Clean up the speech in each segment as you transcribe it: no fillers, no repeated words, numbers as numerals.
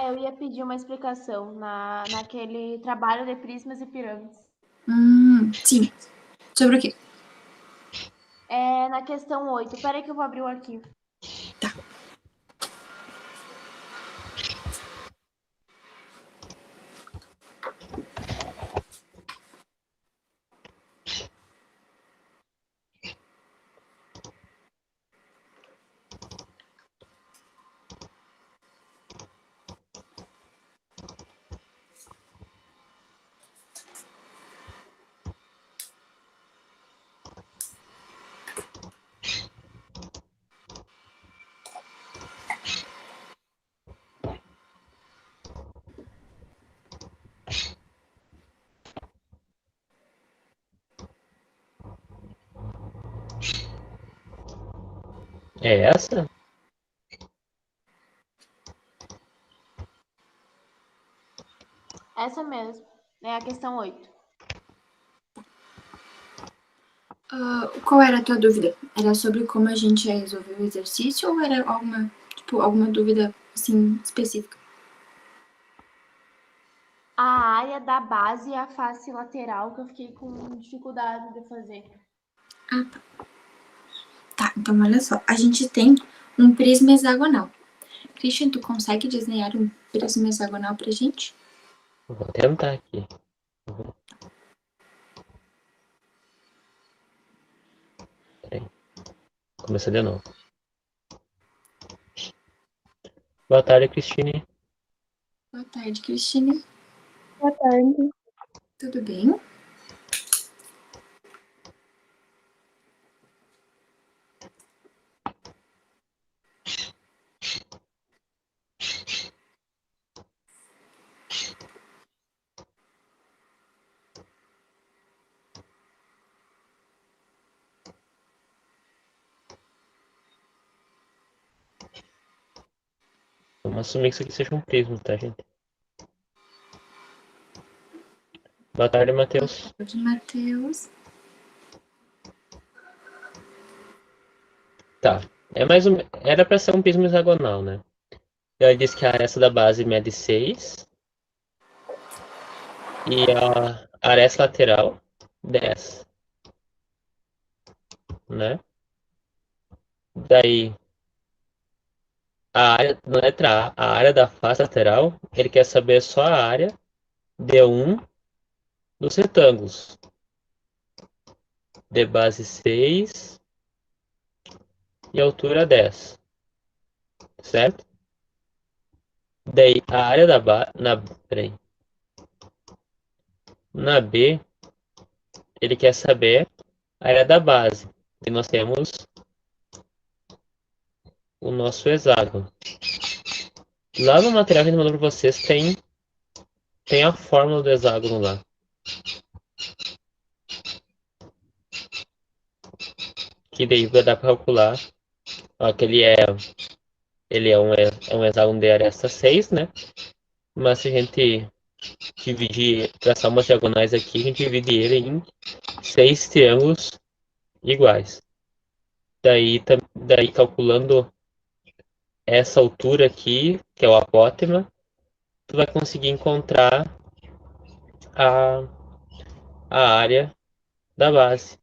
eu ia pedir uma explicação naquele trabalho de prismas e pirâmides. Sim. Sobre o quê? É na questão 8. Peraí que eu vou abrir o arquivo. Tá. É essa? Essa mesmo. É a questão 8. Qual era a tua dúvida? Era sobre como a gente ia resolver o exercício ou era alguma dúvida, assim, específica? A área da base e a face lateral que eu fiquei com dificuldade de fazer. Ah, tá. Tá, então olha só. A gente tem um prisma hexagonal. Christian, tu consegue desenhar um prisma hexagonal pra gente? Vou tentar aqui. Peraí. Começa de novo. Boa tarde, Cristine. Boa tarde, Christine. Boa tarde. Tudo bem? Vamos assumir que isso aqui seja um prisma, tá, gente? Boa tarde, Matheus. Boa tarde, Matheus. Tá. Era pra ser um prisma hexagonal, né? Ela disse que a aresta da base mede 6 e a aresta lateral 10, né? Daí, na letra A, a área da face lateral, ele quer saber só a área de um dos retângulos. De base 6 e altura 10. Certo? Daí, a área da base... Na B, ele quer saber a área da base. E nós temos o nosso hexágono. Lá no material que a gente mandou para vocês tem a fórmula do hexágono lá. Que daí vai dar para calcular. Ó, que ele é um hexágono de aresta 6, né? Mas se a gente dividir, traçar umas diagonais aqui, a gente divide ele em 6 triângulos iguais. Daí calculando essa altura aqui, que é o apótema, tu vai conseguir encontrar a, a área da base.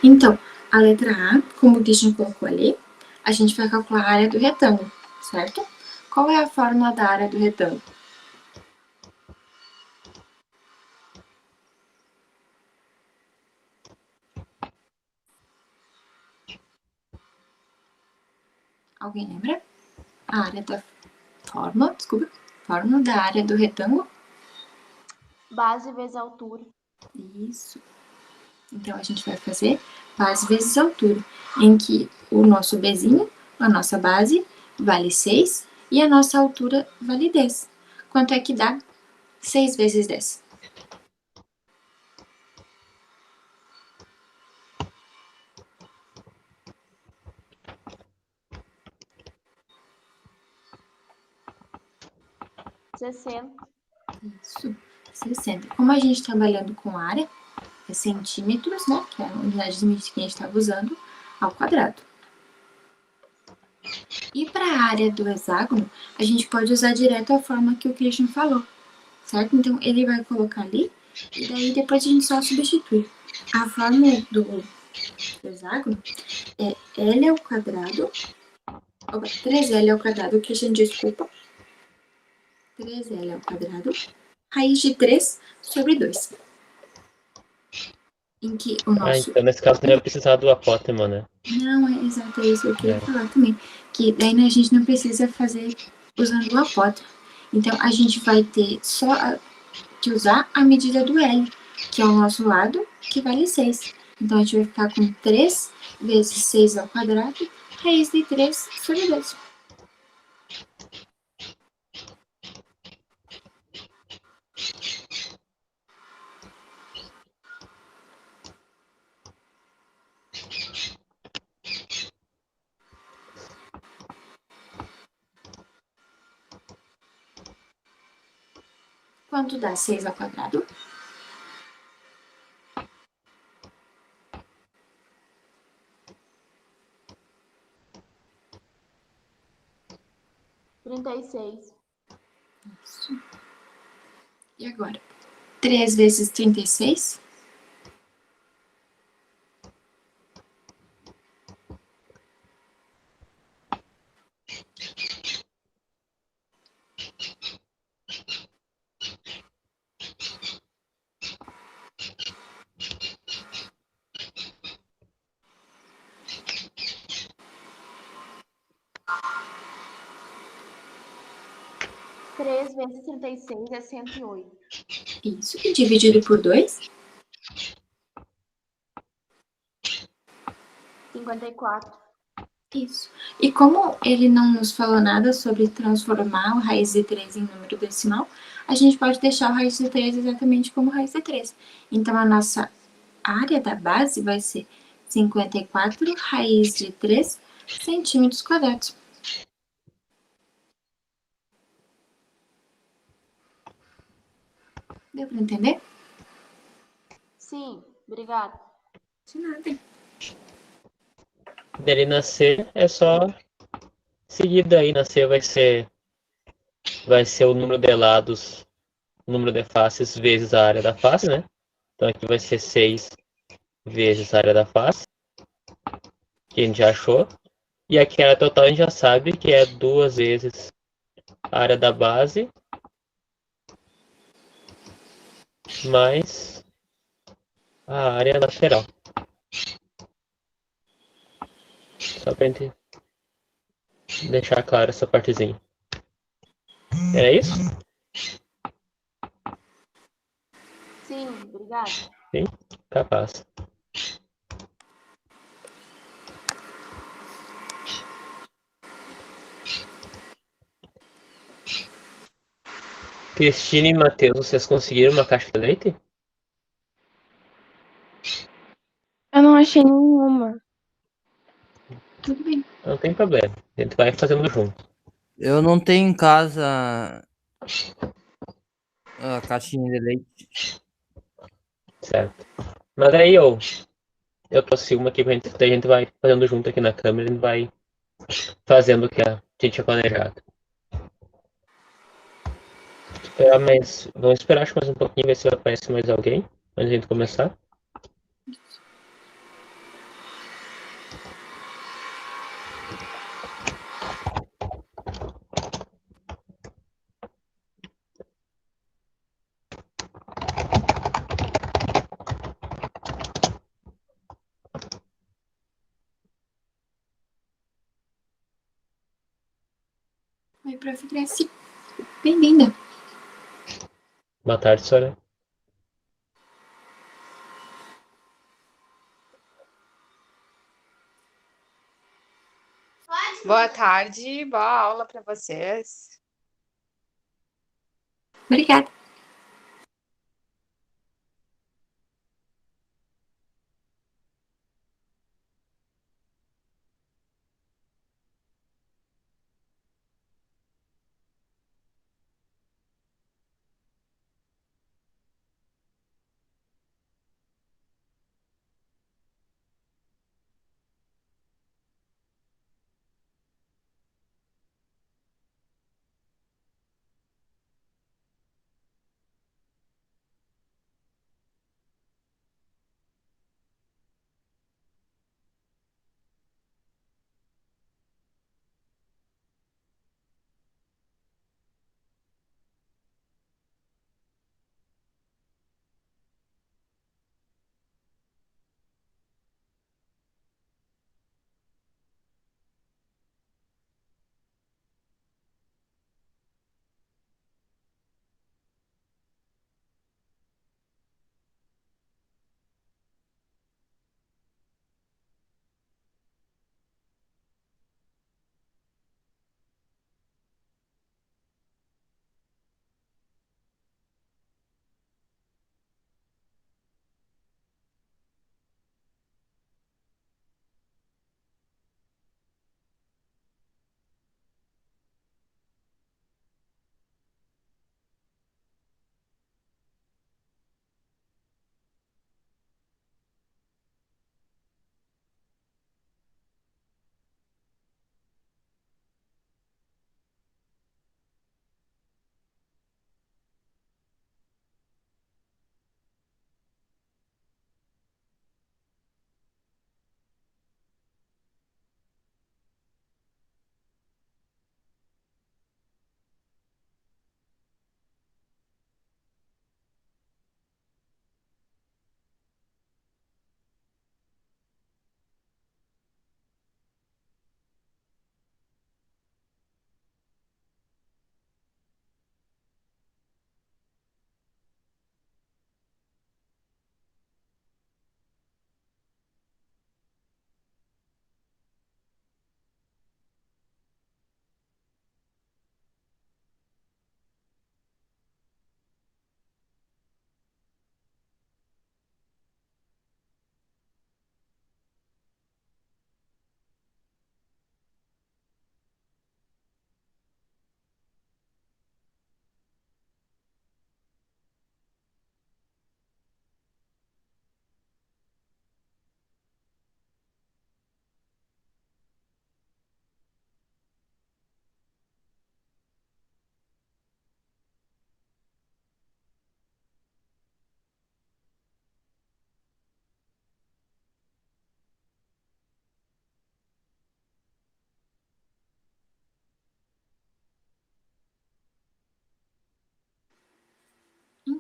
Então, a letra A, como o Christian colocou ali, a gente vai calcular a área do retângulo, certo? Qual é a fórmula da área do retângulo? Alguém lembra? A área da fórmula da área do retângulo? Base vezes altura. Isso. Então, a gente vai fazer base vezes altura, em que o nosso Bzinho, a nossa base, vale 6 e a nossa altura vale 10. Quanto é que dá 6 vezes 10? Isso, 60. Como a gente está trabalhando com área, é centímetros, né? Que é a unidade de medida que a gente estava usando, ao quadrado. E para Para a área do hexágono, a gente pode usar direto a forma que o Christian falou, certo? Então, ele vai colocar ali, e daí depois a gente só substitui. A forma do hexágono é L ao quadrado, 3L ao quadrado, Christian, desculpa. 3L ao quadrado, raiz de 3 sobre 2. Em que o nosso... então nesse caso não ia precisar do apótema, né? Não, é exato, é isso que eu queria falar também. Que daí a gente não precisa fazer usando o apótema. Então, a gente vai ter só que usar a medida do L, que é o nosso lado, que vale 6. Então, a gente vai ficar com 3 vezes 6 ao quadrado, raiz de 3 sobre 2. Quanto dá 6 ao quadrado? 36. Isso. E agora? 3 vezes 36? 3 vezes 36 é 108. Isso. E dividido por 2? 54. Isso. E como ele não nos falou nada sobre transformar o raiz de 3 em número decimal, a gente pode deixar o raiz de 3 exatamente como raiz de 3. Então, a nossa área da base vai ser 54 raiz de 3 centímetros quadrados. Deu para entender? Sim, obrigada. De nada. Dele nascer é só seguir daí. Nascer vai ser o número de lados, o número de faces vezes a área da face, né? Então aqui vai ser 6 vezes a área da face, que a gente já achou. E aqui a área total a gente já sabe que é 2 vezes a área da base mais a área lateral. Só pra gente deixar claro essa partezinha. Era isso? Sim, obrigada. Sim? Capaz. Cristina e Matheus, vocês conseguiram uma caixa de leite? Eu não achei nenhuma. Tudo bem. Não tem problema. A gente vai fazendo junto. Eu não tenho em casa a caixinha de leite. Certo. Mas aí eu trouxe uma aqui pra gente, daí a gente vai fazendo junto aqui na câmera, a gente vai fazendo o que a gente tinha planejado. Vamos esperar acho mais um pouquinho, ver se aparece mais alguém, antes de a gente começar. Oi, prof. Graci. Bem-vinda. Boa tarde, Sora. Boa tarde, boa aula para vocês. Obrigada.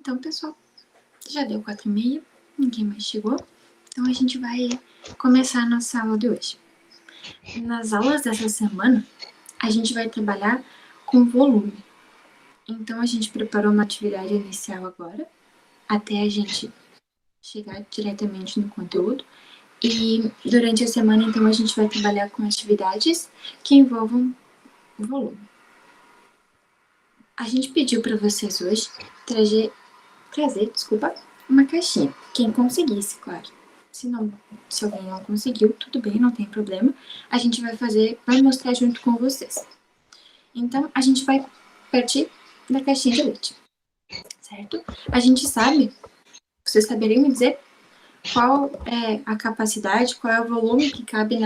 Então, pessoal, já deu 4h30, ninguém mais chegou. Então, a gente vai começar a nossa aula de hoje. Nas aulas dessa semana, a gente vai trabalhar com volume. Então, a gente preparou uma atividade inicial agora, até a gente chegar diretamente no conteúdo. E durante a semana, então, a gente vai trabalhar com atividades que envolvam volume. A gente pediu para vocês hoje trazer, uma caixinha. Quem conseguisse, claro. Se alguém não conseguiu, tudo bem, não tem problema. A gente vai mostrar junto com vocês. Então, a gente vai partir da caixinha de leite, certo? A gente sabe, vocês saberiam me dizer qual é a capacidade, qual é o volume que cabe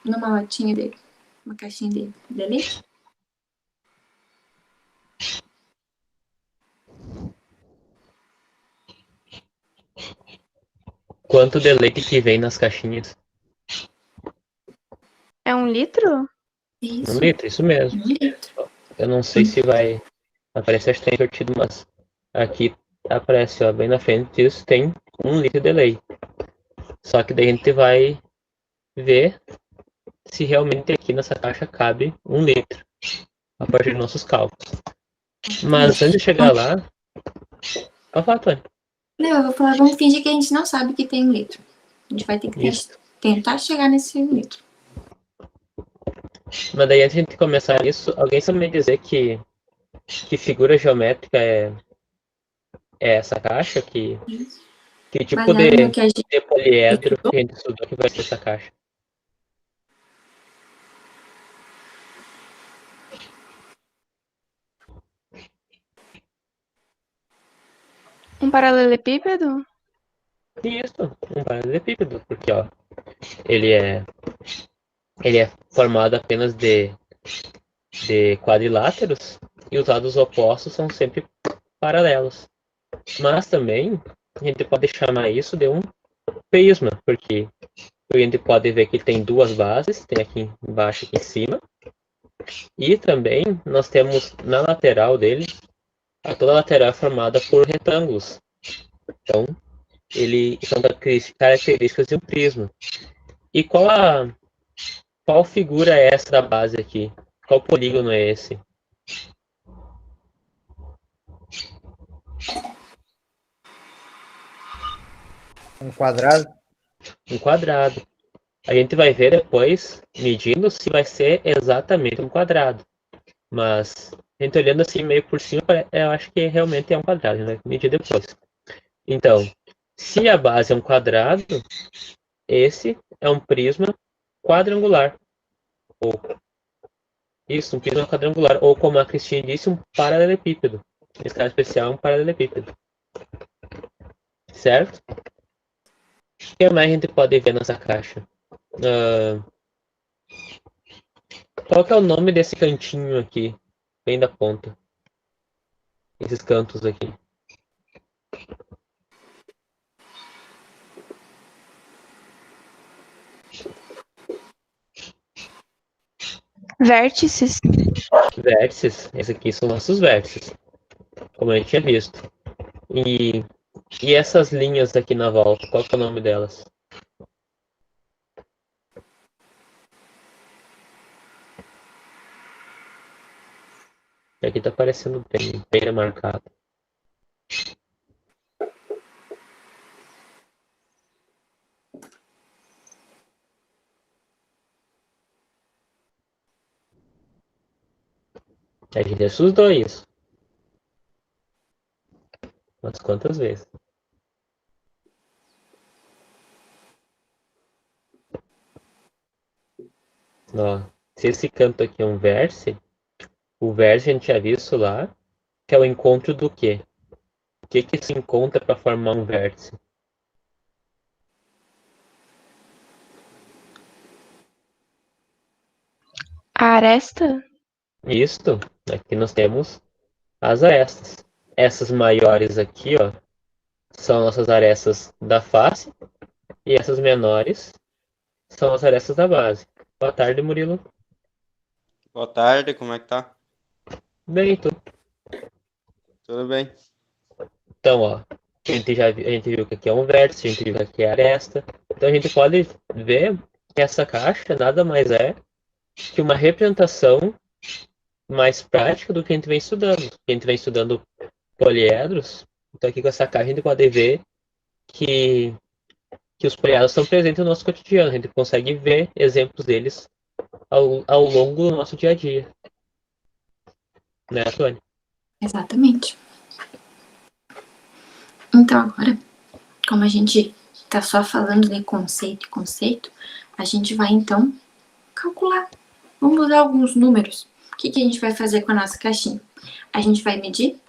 numa latinha dele, uma caixinha de leite? Quanto de leite que vem nas caixinhas? É 1 litro? Isso, 1 litro, isso mesmo. 1 litro. Eu não sei se vai aparecer, acho que tem invertido, mas aqui aparece, ó, bem na frente disso, tem 1 litro de leite. Só que daí a gente vai ver se realmente aqui nessa caixa cabe 1 litro, a partir dos nossos cálculos. Mas antes de chegar lá, pode falar, Tony. Não, eu vou falar, vamos fingir que a gente não sabe que tem 1 litro. A gente vai ter que Isso. tentar chegar nesse 1 litro. Mas daí antes de a gente começar isso, alguém sabe me dizer que figura geométrica é essa caixa? Que tipo Baseado no que a gente de poliedro que a gente estudou que vai ser essa caixa? Um paralelepípedo? Isso, um paralelepípedo, porque ó, ele é formado apenas de quadriláteros e os lados opostos são sempre paralelos. Mas também a gente pode chamar isso de um prisma, porque a gente pode ver que tem 2 bases, tem aqui embaixo e aqui em cima, e também nós temos na lateral dele, toda a lateral é formada por retângulos. Então, ele são características de um prisma. E qual figura é essa da base aqui? Qual polígono é esse? Um quadrado? Um quadrado. A gente vai ver depois, medindo, se vai ser exatamente um quadrado. Mas, a gente olhando assim meio por cima, eu acho que realmente é um quadrado. A gente vai medir depois. Então, se a base é um quadrado, esse é um prisma quadrangular. Um prisma quadrangular. Ou, como a Cristina disse, um paralelepípedo. Nesse caso especial, é um paralelepípedo. Certo? O que mais a gente pode ver nessa caixa? Qual que é o nome desse cantinho aqui? Bem da ponta. Esses cantos aqui. Vértices? Vértices. Esses aqui são nossos vértices. Como a gente tinha visto. E essas linhas aqui na volta, qual que é o nome delas? Aqui tá aparecendo bem marcado. A gente estudou isso. Mas quantas vezes? Ó, se esse canto aqui é um vértice, o vértice a gente já visto lá, que é o encontro do quê? O que se encontra para formar um vértice? A aresta? Isto, aqui nós temos as arestas. Essas maiores aqui, ó, são nossas arestas da face, e essas menores são as arestas da base. Boa tarde, Murilo. Boa tarde, como é que tá? Bem, tu? Tudo bem? Então, ó, a gente viu que aqui é um vértice, a gente viu que aqui é a aresta. Então a gente pode ver que essa caixa nada mais é que uma representação mais prática do que a gente vem estudando. A gente vem estudando poliedros, então aqui com essa caixa a gente pode ver que os poliedros estão presentes no nosso cotidiano. A gente consegue ver exemplos deles ao longo do nosso dia a dia. Né, Tony? Exatamente. Então agora, como a gente tá só falando de conceito e conceito, a gente vai então calcular. Vamos usar alguns números. O que a gente vai fazer com a nossa caixinha? A gente vai medir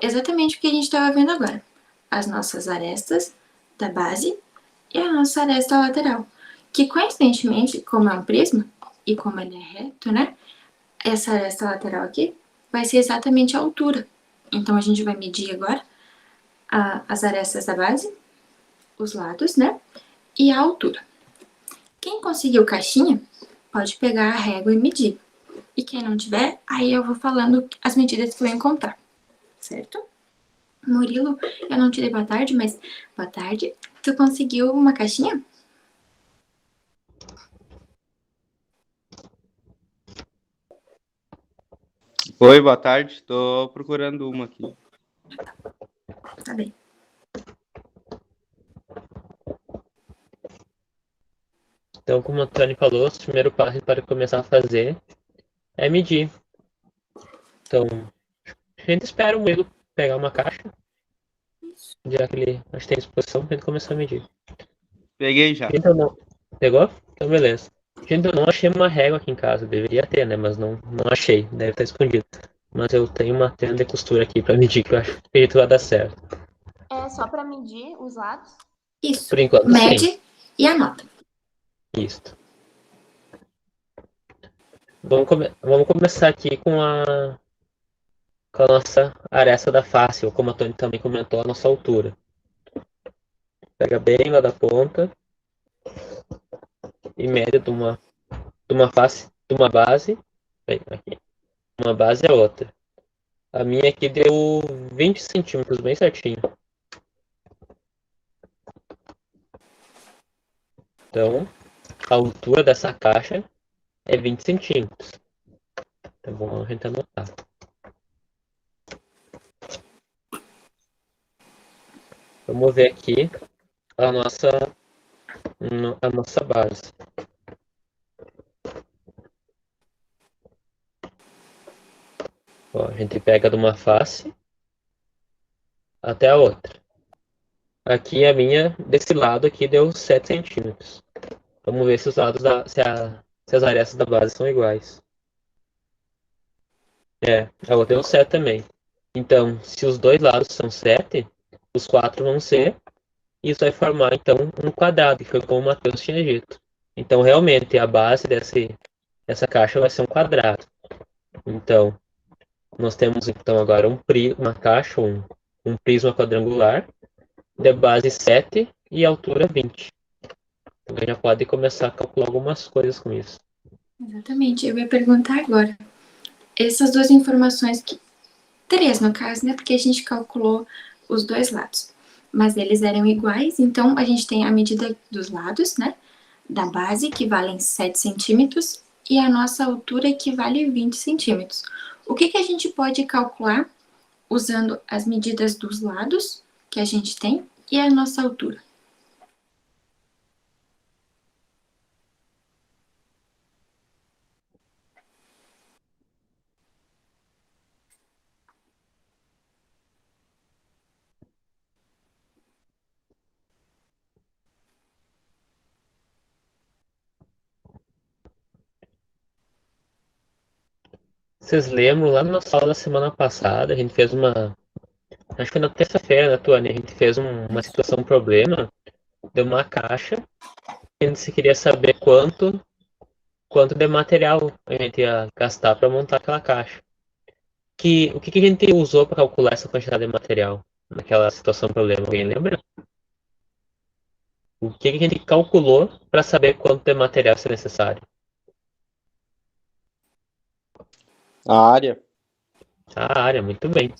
exatamente o que a gente estava vendo agora. As nossas arestas da base e a nossa aresta lateral. Que coincidentemente, como é um prisma, e como ele é reto, né? Essa aresta lateral aqui vai ser exatamente a altura. Então, a gente vai medir agora as arestas da base, os lados, né? E a altura. Quem conseguiu caixinha, pode pegar a régua e medir. E quem não tiver, aí eu vou falando as medidas que eu encontrar, certo? Murilo, eu não te dei boa tarde, mas boa tarde. Tu conseguiu uma caixinha? Oi, boa tarde. Estou procurando uma aqui. Tá bem. Então, como o Antônio falou, o primeiro passo para começar a fazer é medir. Então, a gente espera o Murilo pegar uma caixa, já que ele acho que tem disposição, para ele começar a medir. Peguei já. Então, não... Pegou? Então, beleza. Gente, eu não achei uma régua aqui em casa. Deveria ter, né? Mas não achei. Deve estar escondido. Mas eu tenho uma tenda de costura aqui para medir, que eu acho que vai dar certo. É só para medir os lados? Isso. Por enquanto, mede sim. E anota. Isso. Vamos começar aqui com a nossa aresta da face, ou como a Tony também comentou, a nossa altura. Pega bem lá da ponta e mede de uma face, de uma base, bem, aqui, uma base a outra. A minha aqui deu 20 centímetros, bem certinho. Então, a altura dessa caixa é 20 centímetros. Tá bom a gente anotar. Vamos ver aqui a nossa base. Ó, a gente pega de uma face até a outra. Aqui a minha, desse lado aqui, deu 7 centímetros. Vamos ver se os lados se as arestas da base são iguais. A outra deu 7 também. Então, se os dois lados são 7, os 4 vão ser, e isso vai formar, então, um quadrado, que foi como o Matheus tinha dito. Então, realmente, a base dessa caixa vai ser um quadrado. Então, nós temos, então, agora uma caixa, um prisma quadrangular, de base 7 e altura 20. Então, a gente já pode começar a calcular algumas coisas com isso. Exatamente. Eu ia perguntar agora. Essas duas informações, 3 no caso, né? Porque a gente calculou os dois lados. Mas eles eram iguais, então a gente tem a medida dos lados, né? Da base, que valem 7 centímetros, e a nossa altura, que vale 20 centímetros. O que a gente pode calcular usando as medidas dos lados que a gente tem e a nossa altura? Vocês lembram, lá na nossa aula da semana passada, a gente fez acho que foi na terça-feira, né, Tuane? A gente fez uma situação, um problema, de uma caixa, e a gente queria saber quanto de material a gente ia gastar para montar aquela caixa. O que a gente usou para calcular essa quantidade de material naquela situação problema? Alguém lembra? O que a gente calculou para saber quanto de material é necessário? A área. A área, muito bem.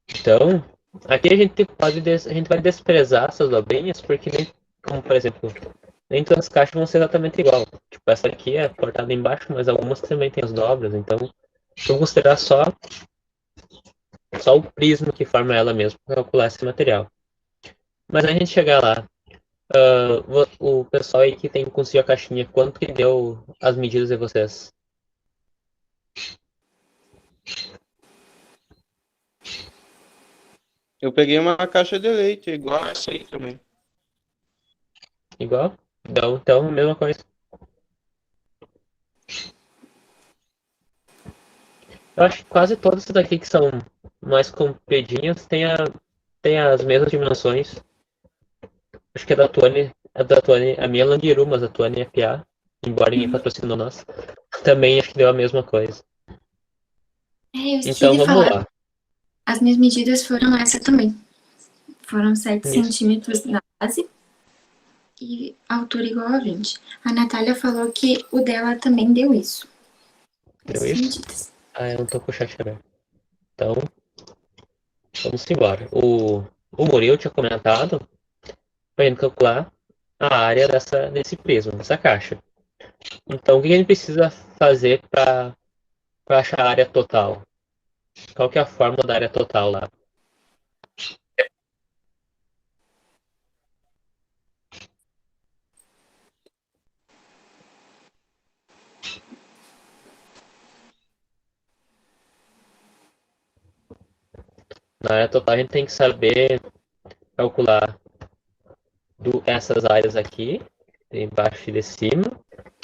Então, Aqui a gente vai desprezar essas dobrinhas, porque nem, como por exemplo, nem todas as caixas vão ser exatamente igual. Tipo, essa aqui é cortada embaixo, mas algumas também tem as dobras, então vou considerar só o prisma que forma ela mesmo para calcular esse material. Mas a gente chegar lá, o pessoal aí que tem conseguiu a caixinha, quanto que deu as medidas de vocês? Eu peguei uma caixa de leite, igual essa aí também. Igual? Então, mesma coisa. Eu acho que quase todas essas daqui que são mais compridinhas têm as mesmas dimensões. Acho que a minha é Langiru, mas a Tuane é PA, embora ninguém patrocinou nós. Também acho que deu a mesma coisa. Eu esqueci Então de vamos falar. lá. As minhas medidas foram essa também. Foram 7 Isso. centímetros na base e a altura igual a 20. A Natália falou que o dela também deu isso. Deu Essas isso? medidas. Ah, eu não tô com o chat aberto. Então, vamos embora. O Murilo tinha comentado pra gente calcular a área desse prisma, dessa caixa. Então, o que a gente precisa fazer para achar a área total? Qual que é a fórmula da área total lá? Na área total a gente tem que saber calcular essas áreas aqui, de embaixo e de cima,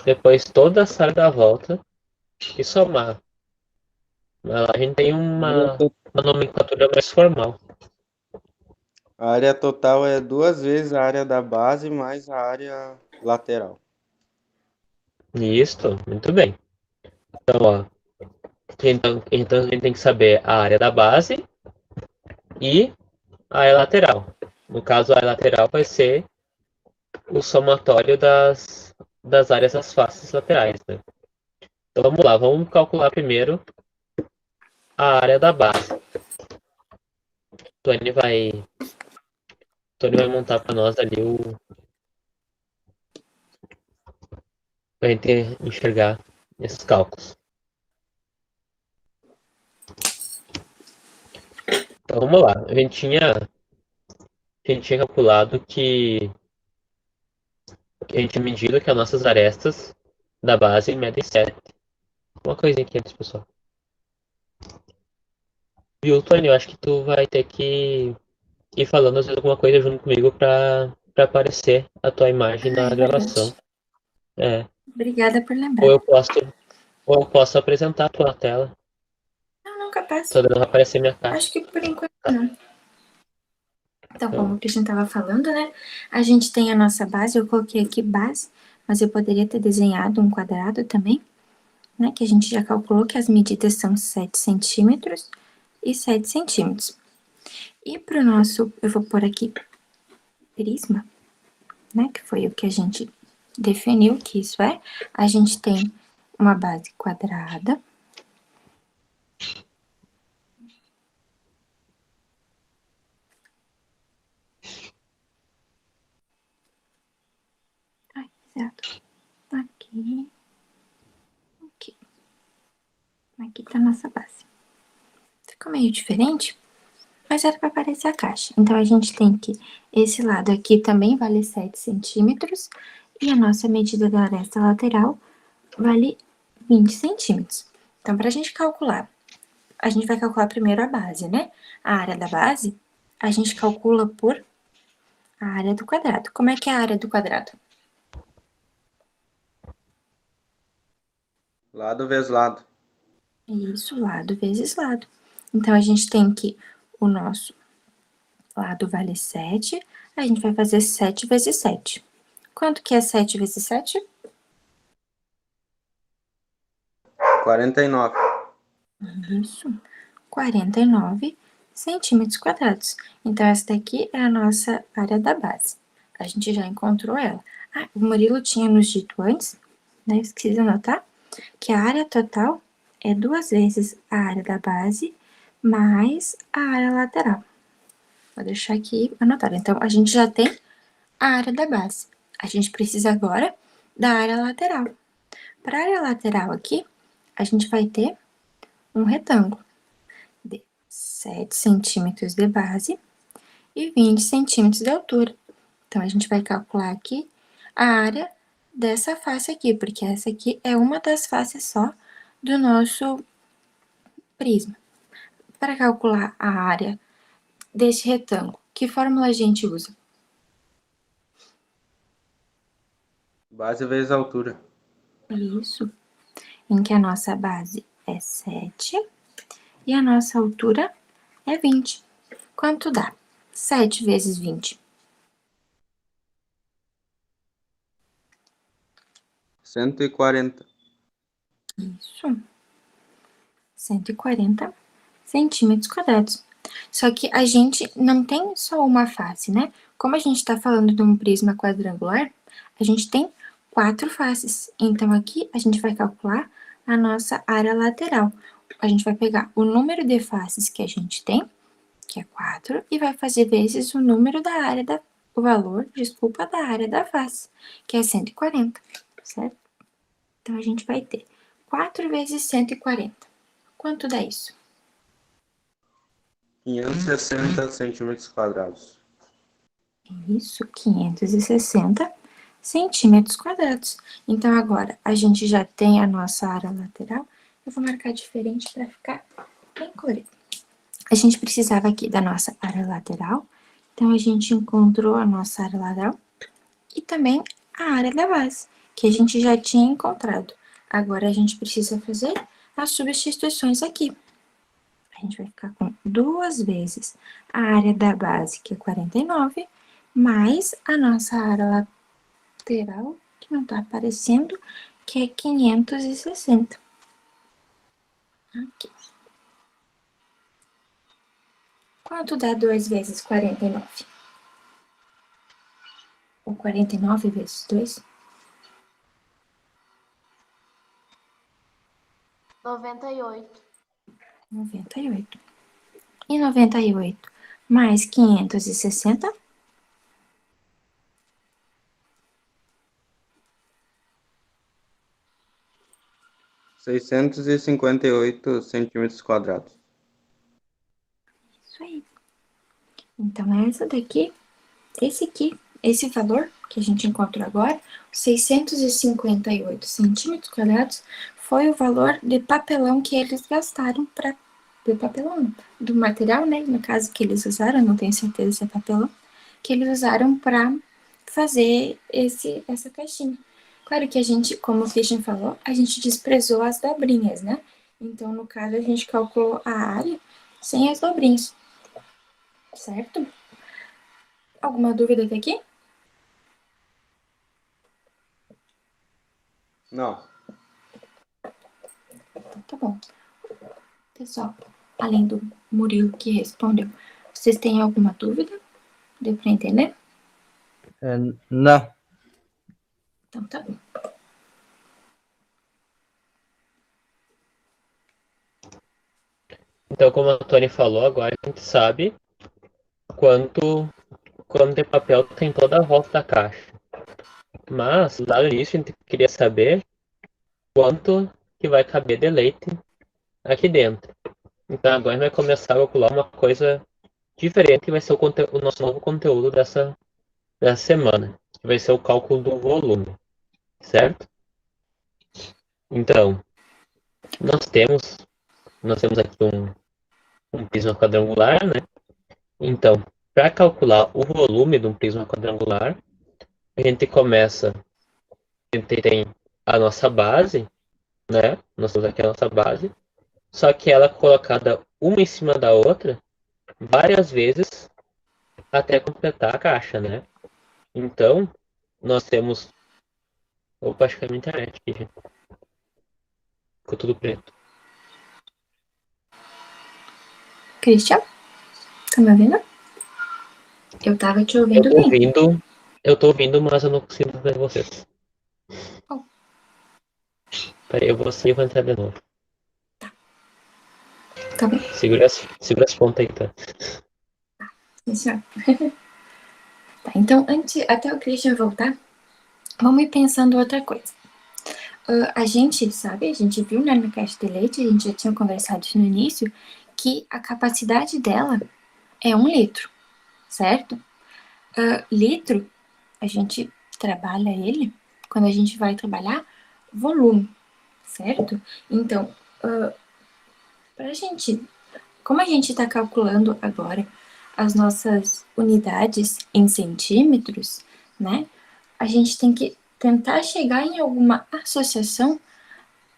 depois toda essa área da volta e somar. Mas lá a gente tem uma nomenclatura mais formal. A área total é 2 vezes a área da base mais a área lateral. Isso, muito bem. Então, ó, então a gente tem que saber a área da base e a área lateral. No caso, a área lateral vai ser o somatório das áreas das faces laterais, né? Então vamos lá, vamos calcular primeiro a área da base. Tony vai montar para nós ali pra gente enxergar esses cálculos. Então vamos lá. A gente tinha calculado que a gente tinha medido que as nossas arestas da base medem 7. Uma coisinha aqui antes, pessoal. Viu, Tony? Eu acho que tu vai ter que ir falando às vezes alguma coisa junto comigo para aparecer a tua imagem na É gravação. verdade. É. Obrigada por Ou lembrar. eu posso apresentar a tua tela. Não, não, capaz. Só vai aparecer minha cara. Acho que por enquanto não. Então, como a gente estava falando, né? A gente tem a nossa base, eu coloquei aqui base, mas eu poderia ter desenhado um quadrado também, né? Que a gente já calculou que as medidas são 7 centímetros e 7 centímetros. E para o nosso, eu vou pôr aqui prisma, né? Que foi o que a gente definiu que isso é. A gente tem uma base quadrada. Ai, certo. Aqui. Aqui. Aqui tá a nossa base. Ficou meio diferente, mas era para aparecer a caixa. Então, a gente tem que esse lado aqui também vale 7 centímetros e a nossa medida da aresta lateral vale 20 centímetros. Então, para a gente calcular, a gente vai calcular primeiro a base, né? A área da base, a gente calcula por a área do quadrado. Como é que é a área do quadrado? Lado vezes lado. Isso, lado vezes lado. Então, a gente tem que o nosso lado vale 7, a gente vai fazer 7 vezes 7. Quanto que é 7 vezes 7? 49. Isso, 49 centímetros quadrados. Então, essa daqui é a nossa área da base. A gente já encontrou ela. Ah, o Murilo tinha nos dito antes, né? Esqueci de anotar, que a área total é 2 vezes a área da base mais a área lateral. Vou deixar aqui anotado. Então, a gente já tem a área da base. A gente precisa agora da área lateral. Para a área lateral aqui, a gente vai ter um retângulo de 7 centímetros de base e 20 centímetros de altura. Então, a gente vai calcular aqui a área dessa face aqui, porque essa aqui é uma das faces só do nosso prisma. Para calcular a área desse retângulo, que fórmula a gente usa? Base vezes altura. Isso. Em que a nossa base é 7 e a nossa altura é 20. Quanto dá? 7 vezes 20. 140. Isso. 140 centímetros quadrados. Só que a gente não tem só uma face, né? Como a gente está falando de um prisma quadrangular, a gente tem 4 faces. Então, aqui a gente vai calcular a nossa área lateral. A gente vai pegar o número de faces que a gente tem, que é 4, e vai fazer vezes o número da área o valor, desculpa, da área da face, que é 140, certo? Então, a gente vai ter 4 vezes 140. Quanto dá isso? 560 centímetros quadrados. Isso, 560 centímetros quadrados. Então, agora, a gente já tem a nossa área lateral. Eu vou marcar diferente para ficar bem colorido. A gente precisava aqui da nossa área lateral. Então, a gente encontrou a nossa área lateral e também a área da base, que a gente já tinha encontrado. Agora, a gente precisa fazer as substituições aqui. A gente vai ficar com 2 vezes a área da base, que é 49, mais a nossa área lateral, que não tá aparecendo, que é 560. Aqui. Quanto dá 2 vezes 49? Ou 49 vezes 2? 98. 98. E 98 mais 560? 658 centímetros quadrados. Isso aí. Então, essa daqui, esse valor que a gente encontrou agora, 658 centímetros quadrados, foi o valor de papelão que eles gastaram para... Do papelão, do material, né? No caso que eles usaram, não tenho certeza se é papelão, que eles usaram para fazer essa caixinha. Claro que a gente, como o Christian falou, a gente desprezou as dobrinhas, né? Então, no caso, a gente calculou a área sem as dobrinhas, certo? Alguma dúvida até aqui? Não. Então, tá bom. Pessoal, além do Murilo que respondeu, vocês têm alguma dúvida? Deu para entender? Não. Então, tá bom. Então, como a Tony falou, agora a gente sabe quanto de papel tem toda a volta da caixa. Mas, lá no início, a gente queria saber quanto que vai caber de leite aqui dentro. Então, agora a gente vai começar a calcular uma coisa diferente, que vai ser o nosso novo conteúdo dessa semana, que vai ser o cálculo do volume, certo? Então, nós temos aqui um prisma quadrangular, né? Então, para calcular o volume de um prisma quadrangular, a gente tem a nossa base, né? Nós temos aqui a nossa base, só que ela é colocada uma em cima da outra várias vezes até completar a caixa, né? Então, nós temos... Opa, acho que é a minha internet aqui, gente. Ficou tudo preto. Christian, tá me ouvindo? Eu tava te ouvindo bem. Eu tô ouvindo, mas eu não consigo ver vocês. Oh. Peraí, eu vou sair e vou entrar de novo. Tá bem. Segura as pontas aí, tá? Sim, senhor. Tá, então, até o Christian voltar, vamos ir pensando outra coisa. A gente sabe, a gente viu, né, na caixa de leite, a gente já tinha conversado isso no início, que a capacidade dela é 1 litro, certo? Litro, a gente trabalha ele, quando a gente vai trabalhar, volume, certo? Então, pra gente, como a gente está calculando agora as nossas unidades em centímetros, né? A gente tem que tentar chegar em alguma associação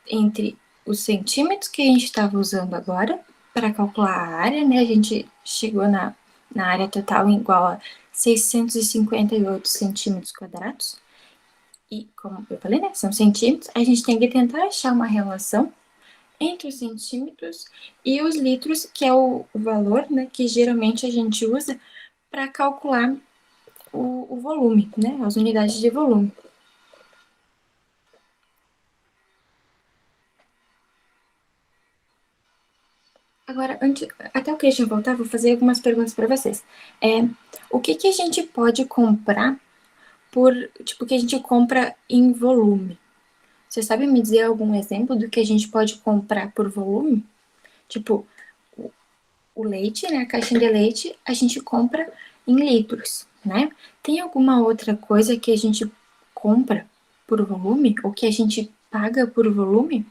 entre os centímetros que a gente estava usando agora para calcular a área, né? A gente chegou na área total igual a 658 centímetros quadrados. E, como eu falei, né? São centímetros. A gente tem que tentar achar uma relação entre os centímetros e os litros, que é o valor, né? Que geralmente a gente usa para calcular o volume, né? As unidades de volume. Agora, até o Christian voltar, vou fazer algumas perguntas para vocês. O que a gente pode comprar tipo, que a gente compra em volume? Você sabe me dizer algum exemplo do que a gente pode comprar por volume? Tipo, o leite, né, a caixinha de leite, a gente compra em litros, né? Tem alguma outra coisa que a gente compra por volume? Ou que a gente paga por volume?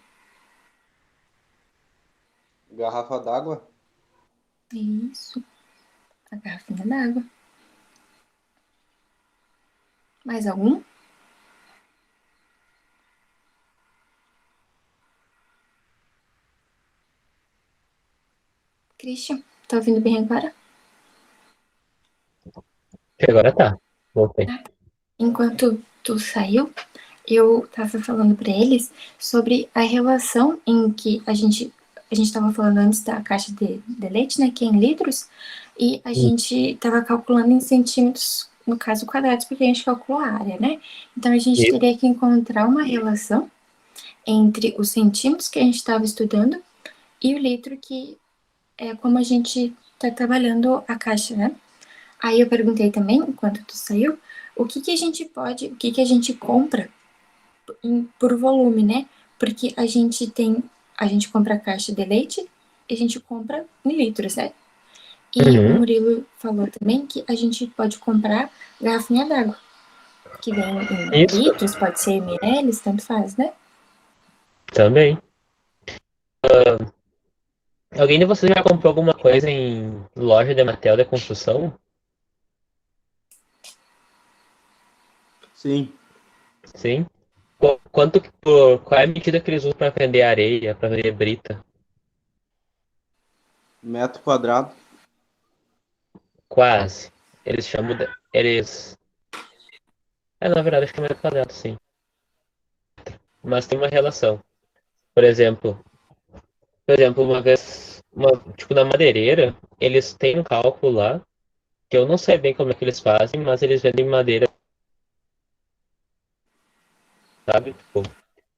Garrafa d'água? Isso, a garrafinha d'água. Mais algum? Christian, tá ouvindo bem agora? E agora tá. Voltei. Enquanto tu saiu, eu tava falando para eles sobre a relação em que a gente estava falando antes da caixa de leite, né, que é em litros, e a gente estava calculando em centímetros, no caso quadrados, porque a gente calcula a área, né? Então a gente Isso. teria que encontrar uma relação entre os centímetros que a gente estava estudando e o litro, que é como a gente está trabalhando a caixa, né? Aí eu perguntei também, enquanto tu saiu, o que que a gente compra por volume, né? Porque a gente compra caixa de leite e a gente compra em litros, né? E o Uhum. Murilo falou também que a gente pode comprar garrafinha d'água, que vem em Isso litros, pode ser ml, tanto faz, né? também. Alguém de vocês já comprou alguma coisa em loja de material de construção? Sim. Sim. Qual é a medida que eles usam para vender areia, para vender brita? Metro quadrado. Quase. Eles chamam de, eles. Na verdade, acho que é metro quadrado, sim. Mas tem uma relação. Por exemplo, uma vez, tipo na madeireira, eles têm um cálculo lá, que eu não sei bem como é que eles fazem, mas eles vendem madeira, sabe? Tipo,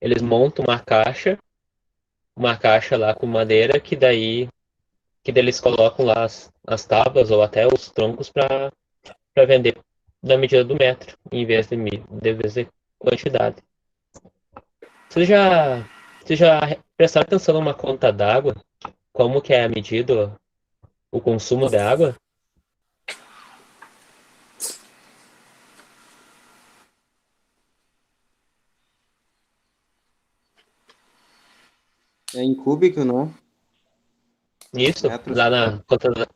eles montam uma caixa lá com madeira, que daí eles colocam lá as tábuas ou até os troncos para vender na medida do metro, em vez de quantidade. Você já, você já prestaram atenção numa conta d'água? Como que é medido o consumo de água? É em cúbico, não? Isso, Metros lá na cúbicos. conta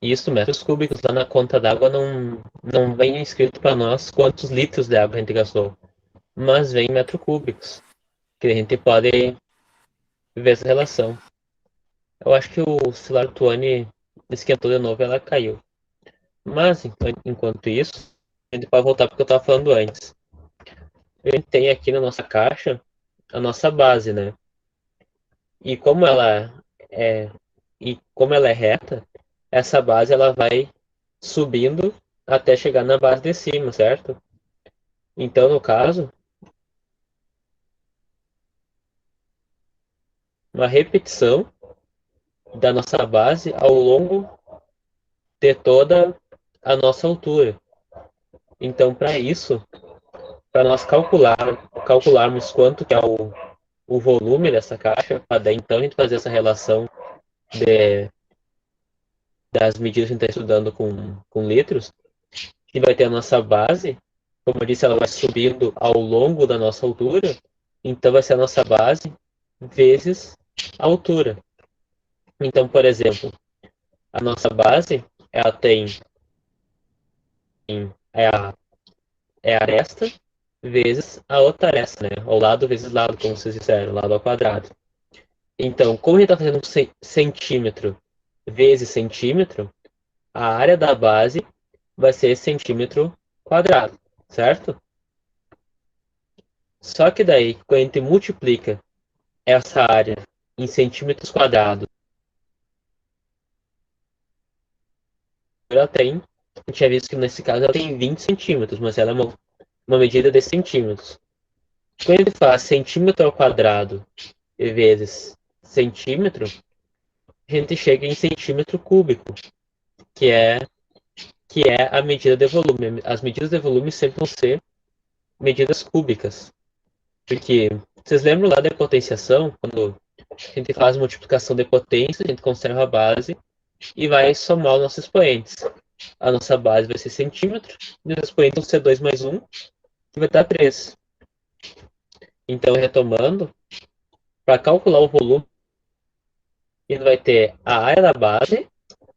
isso, metros cúbicos, lá na conta d'água não vem escrito para nós quantos litros de água a gente gastou, mas vem em metros cúbicos, que a gente pode ver essa relação. Eu acho que o celular do Tuane esquentou de novo e ela caiu. Mas, enquanto isso, a gente pode voltar porque eu estava falando antes. A gente tem aqui na nossa caixa a nossa base, né? E como é, como ela é reta, essa base ela vai subindo até chegar na base de cima, certo? Então, no caso, uma repetição da nossa base ao longo ter toda a nossa altura. Então, para isso, para nós calcularmos quanto que é o volume dessa caixa, para daí então a gente fazer essa relação das medidas que a gente está estudando com litros, que vai ter a nossa base, como eu disse, ela vai subindo ao longo da nossa altura, então vai ser a nossa base vezes a altura. Então, por exemplo, a nossa base, ela tem é a aresta vezes a outra aresta, né? Ou lado vezes lado, como vocês disseram, lado ao quadrado. Então, como a gente está fazendo um centímetro vezes centímetro, a área da base vai ser centímetro quadrado, certo? Só que daí, quando a gente multiplica essa área em centímetros quadrados, ela tem, a gente já visto que nesse caso ela tem 20 centímetros, mas ela é uma medida de centímetros. Quando ele faz centímetro ao quadrado vezes centímetro, a gente chega em centímetro cúbico, que é, que é a medida de volume. As medidas de volume sempre vão ser medidas cúbicas. Porque vocês lembram lá da potenciação, quando a gente faz multiplicação de potência, a gente conserva a base e vai somar os nossos expoentes. A nossa base vai ser centímetro, e os expoentes vão ser 2 mais 1, que vai dar 3. Então, retomando, para calcular o volume, a gente vai ter a área da base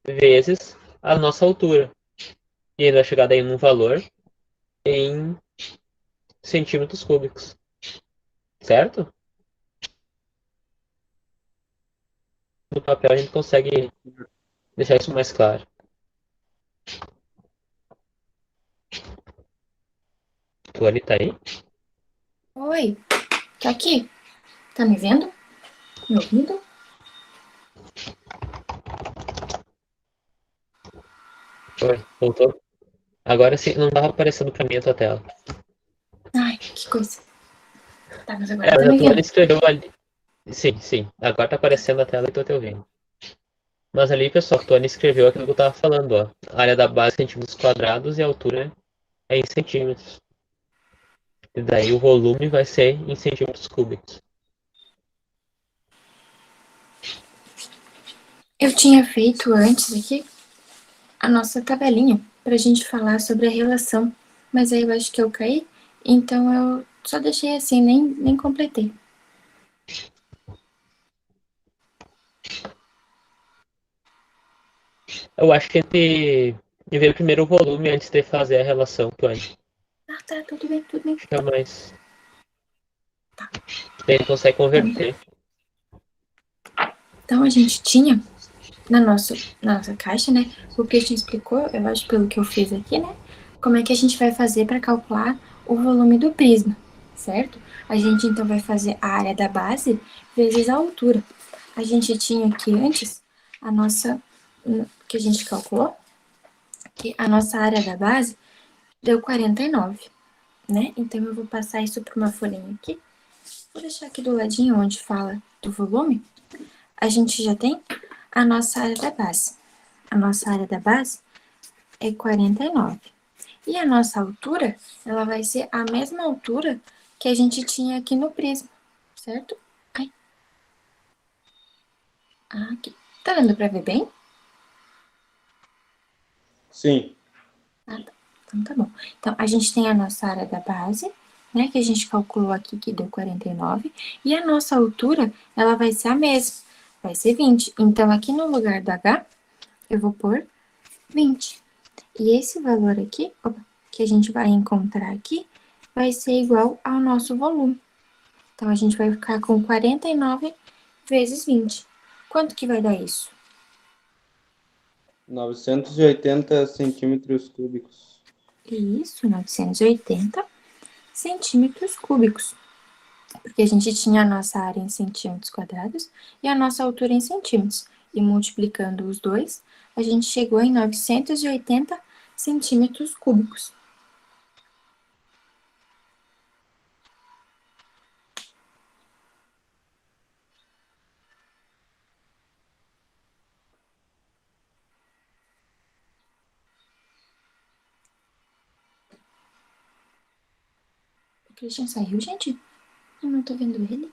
vezes a nossa altura. E ele vai chegar daí num valor em centímetros cúbicos. Certo? No papel a gente consegue deixar isso mais claro. Tuane tá aí? Oi, tô aqui. Tá me vendo? Me ouvindo? Oi, voltou? Agora sim, não tava aparecendo pra mim a tua tela. Ai, que coisa. Tá, mas agora É, tá mas a me Tuane vendo. escreveu ali. Sim, sim. Agora tá aparecendo a tela e tô te ouvindo. Mas ali, pessoal, a Tuane escreveu aquilo que eu tava falando, ó. A área da base em centímetros quadrados e a altura é em centímetros. E daí o volume vai ser em centímetros cúbicos. Eu tinha feito antes aqui a nossa tabelinha pra gente falar sobre a relação, mas aí eu acho que eu caí, então eu só deixei assim, nem completei. Eu acho que a gente ver primeiro o volume antes de fazer a relação, Tuane. Ah, tá, tudo bem, tudo bem. Fica mais. Daí a gente consegue converter. Então a gente tinha na nossa caixa, né? O Christian explicou, eu acho pelo que eu fiz aqui, né? Como é que a gente vai fazer para calcular o volume do prisma, certo? A gente então vai fazer a área da base vezes a altura. A gente tinha aqui antes a nossa, que a gente calculou, que a nossa área da base deu 49, né? Então eu vou passar isso para uma folhinha aqui. Vou deixar aqui do ladinho onde fala do volume. A gente já tem a nossa área da base. A nossa área da base é 49. E a nossa altura, ela vai ser a mesma altura que a gente tinha aqui no prisma, certo? Ai. Aqui. Tá dando pra ver bem? Sim. Ah, tá. Então tá bom. Então, a gente tem a nossa área da base, né, que a gente calculou aqui que deu 49, e a nossa altura, ela vai ser a mesma, vai ser 20. Então, aqui no lugar do H, eu vou pôr 20. E esse valor aqui, que a gente vai encontrar aqui, vai ser igual ao nosso volume. Então, a gente vai ficar com 49 vezes 20. Quanto que vai dar isso? 980 centímetros cúbicos. Isso, 980 centímetros cúbicos. Porque a gente tinha a nossa área em centímetros quadrados e a nossa altura em centímetros. E multiplicando os dois, a gente chegou em 980 centímetros cúbicos. Christian saiu, gente? Eu não tô vendo ele.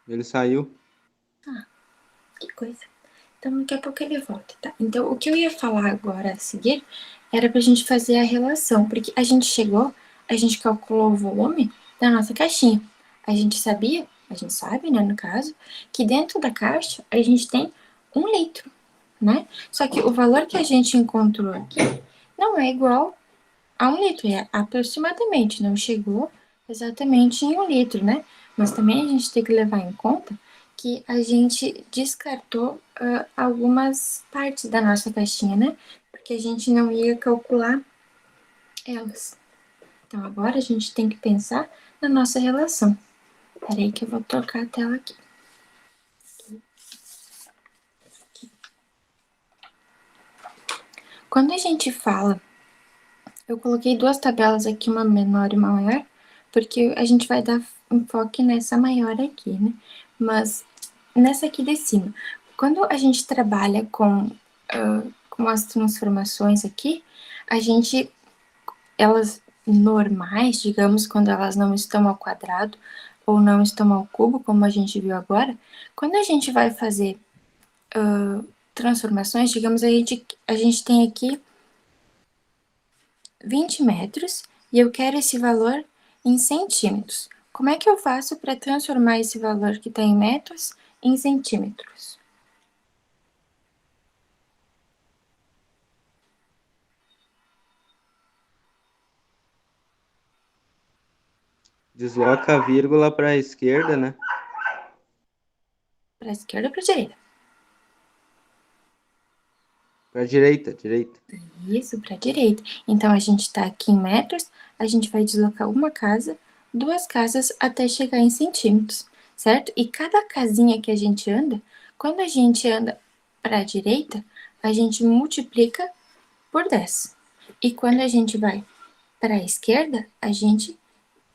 Ele saiu. Que coisa. Então, daqui a pouco ele volta, tá? Então, o que eu ia falar agora a seguir era pra gente fazer a relação, porque a gente calculou o volume da nossa caixinha. A gente sabe, né, no caso, que dentro da caixa a gente tem 1 litro, né? Só que o valor que a gente encontrou aqui não é igual a 1 litro, é aproximadamente, não chegou exatamente em 1 litro, né? Mas também a gente tem que levar em conta que a gente descartou algumas partes da nossa caixinha, né? Porque a gente não ia calcular elas. Então, agora a gente tem que pensar na nossa relação. Peraí que eu vou trocar a tela aqui. Quando a gente fala, eu coloquei 2 tabelas aqui, uma menor e uma maior, porque a gente vai dar enfoque nessa maior aqui, né? Mas nessa aqui de cima, quando a gente trabalha com as transformações aqui, elas normais, digamos, quando elas não estão ao quadrado ou não estão ao cubo, como a gente viu agora, quando a gente vai fazer transformações, digamos, a gente tem aqui 20 metros e eu quero esse valor em centímetros. Como é que eu faço para transformar esse valor que está em metros em centímetros? Desloca a vírgula para a esquerda, né? Para a esquerda ou para a direita? Para a direita, direita. Isso, para a direita. Então, a gente está aqui em metros, a gente vai deslocar uma casa, 2 casas até chegar em centímetros, certo? E cada casinha que a gente anda, quando a gente anda para a direita, a gente multiplica por 10. E quando a gente vai para a esquerda, a gente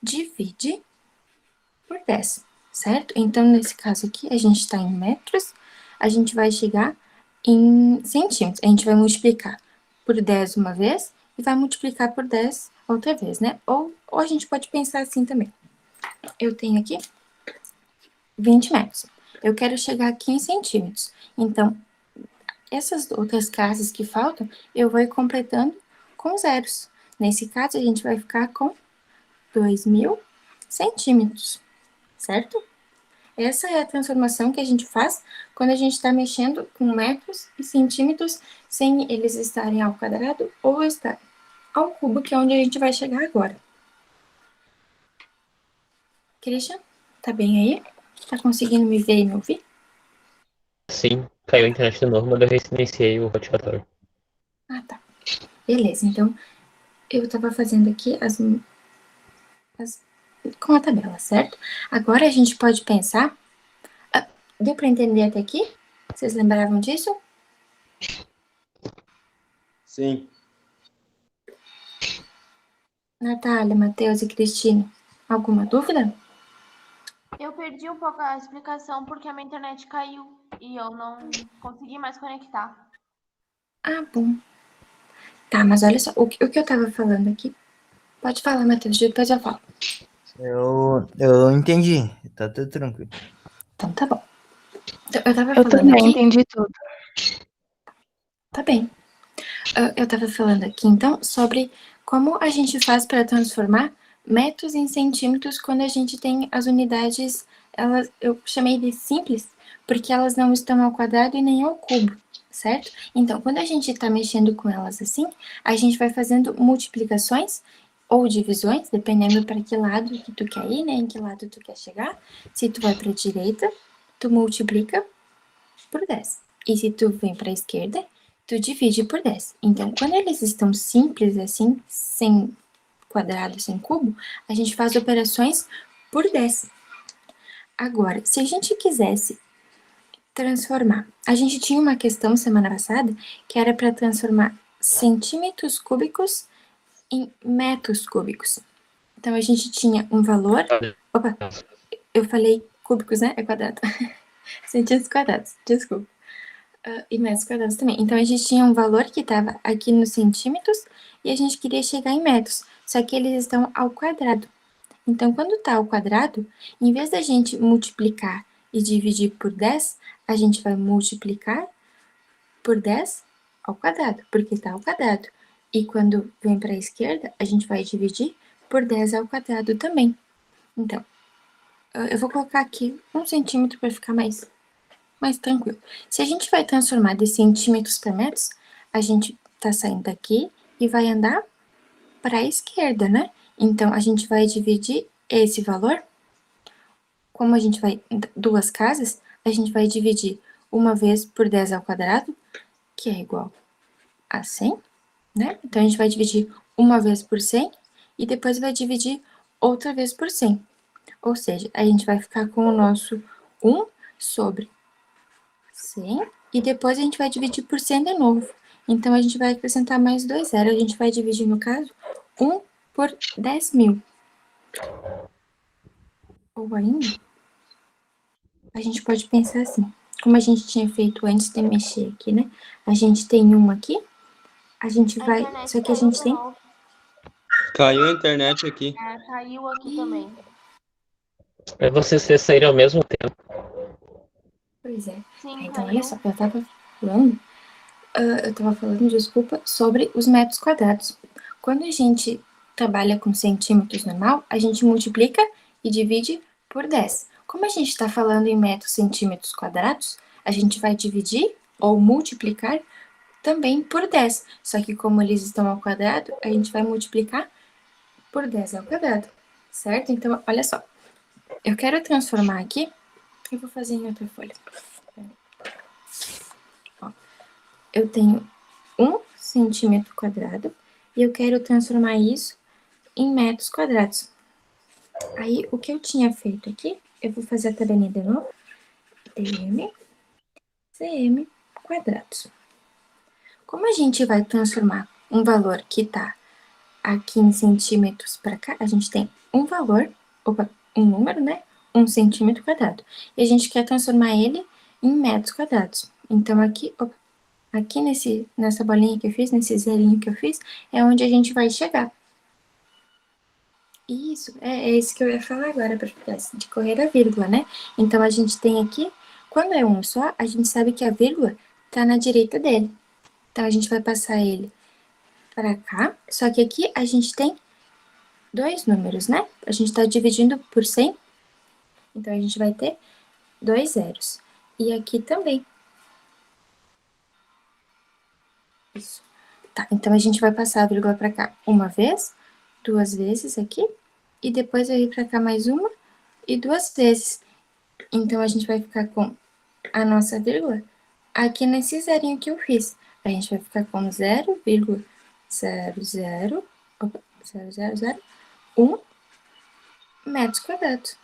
divide por 10, certo? Então, nesse caso aqui, a gente está em metros, a gente vai chegar em centímetros. A gente vai multiplicar por 10 uma vez e vai multiplicar por 10 outra vez, né? Ou a gente pode pensar assim também. Eu tenho aqui 20 metros. Eu quero chegar aqui em centímetros. Então, essas outras casas que faltam, eu vou ir completando com zeros. Nesse caso, a gente vai ficar com 2.000 centímetros, certo? Essa é a transformação que a gente faz quando a gente está mexendo com metros e centímetros sem eles estarem ao quadrado ou estar ao cubo, que é onde a gente vai chegar agora. Christian, tá bem aí? Tá conseguindo me ver e me ouvir? Sim, caiu a internet de novo, mas eu reiniciei o roteador. Ah, tá. Beleza, então eu tava fazendo aqui com a tabela, certo? Agora a gente pode pensar... deu para entender até aqui? Vocês lembravam disso? Sim. Natália, Matheus e Cristina, alguma dúvida? Eu perdi um pouco a explicação porque a minha internet caiu e eu não consegui mais conectar. Ah, bom. Tá, mas olha só, o que eu tava falando aqui... Pode falar, Matheus, depois eu falo. Eu entendi. Tá tudo tranquilo. Então tá bom. Então, eu tava Eu falando também aqui... entendi tudo. Tá bem. Eu tava falando aqui, então, sobre como a gente faz para transformar metros em centímetros quando a gente tem as unidades, eu chamei de simples, porque elas não estão ao quadrado e nem ao cubo, certo? Então, quando a gente tá mexendo com elas assim, a gente vai fazendo multiplicações ou divisões, dependendo para que lado que tu quer ir, né? Em que lado tu quer chegar. Se tu vai para a direita, tu multiplica por 10. E se tu vem para a esquerda, tu divide por 10. Então, quando eles estão simples assim, sem quadrado, sem cubo, a gente faz operações por 10. Agora, se a gente quisesse transformar, a gente tinha uma questão semana passada que era para transformar centímetros cúbicos em metros cúbicos. Então, a gente tinha um valor... Opa, eu falei cúbicos, né? É quadrado. Centímetros quadrados, desculpa. E metros quadrados também. Então, a gente tinha um valor que estava aqui nos centímetros e a gente queria chegar em metros, só que eles estão ao quadrado. Então, quando está ao quadrado, em vez da gente multiplicar e dividir por 10, a gente vai multiplicar por 10 ao quadrado, porque está ao quadrado. E quando vem para a esquerda, a gente vai dividir por 10 ao quadrado também. Então, eu vou colocar aqui 1 centímetro para ficar mais tranquilo. Se a gente vai transformar de centímetros para metros, a gente tá saindo daqui e vai andar para a esquerda, né? Então, a gente vai dividir esse valor, como a gente vai duas casas, a gente vai dividir uma vez por 10 ao quadrado, que é igual a 100, né? Então, a gente vai dividir uma vez por 100 e depois vai dividir outra vez por 100. Ou seja, a gente vai ficar com o nosso 1 sobre 100, e depois a gente vai dividir por 100 de novo. Então, a gente vai acrescentar mais 2 zeros. A gente vai dividir, no caso, 1 por 10.000. Ou ainda, a gente pode pensar assim, como a gente tinha feito antes de mexer aqui, né? A gente tem 1 aqui, a gente A vai... internet Só que a caiu gente de tem... novo. Caiu a internet aqui. Caiu aqui também. Aí vocês saíram ao mesmo tempo. Pois é. Sim, Então, caiu. olha só, eu tava falando, desculpa, sobre os metros quadrados. Quando a gente trabalha com centímetros normal, a gente multiplica e divide por 10. Como a gente está falando em metros centímetros quadrados, a gente vai dividir ou multiplicar também por 10. Só que como eles estão ao quadrado, a gente vai multiplicar por 10 ao quadrado, certo? Então, olha só. Eu quero transformar aqui, eu vou fazer em outra folha. Ó, eu tenho 1 centímetro quadrado e eu quero transformar isso em metros quadrados. Aí, o que eu tinha feito aqui, eu vou fazer a tabelinha de novo. dm, cm quadrados. Como a gente vai transformar um valor que está aqui em centímetros para cá, a gente tem um valor, um número, né? 1 centímetro quadrado. E a gente quer transformar ele em metros quadrados. Então, aqui, aqui nessa bolinha que eu fiz, nesse zerinho que eu fiz, é onde a gente vai chegar. Isso, é isso que eu ia falar agora, de correr a vírgula, né? Então, a gente tem aqui, quando é um só, a gente sabe que a vírgula tá na direita dele. Então, a gente vai passar ele para cá, só que aqui a gente tem 2 números, né? A gente tá dividindo por 100, então a gente vai ter 2 zeros. E aqui também. Isso. Tá, então a gente vai passar a vírgula para cá uma vez, 2 vezes aqui, e depois vai vir para cá mais uma e 2 vezes. Então, a gente vai ficar com a nossa vírgula aqui nesse zerinho que eu fiz. A gente vai ficar com 0,0001 metros quadrados.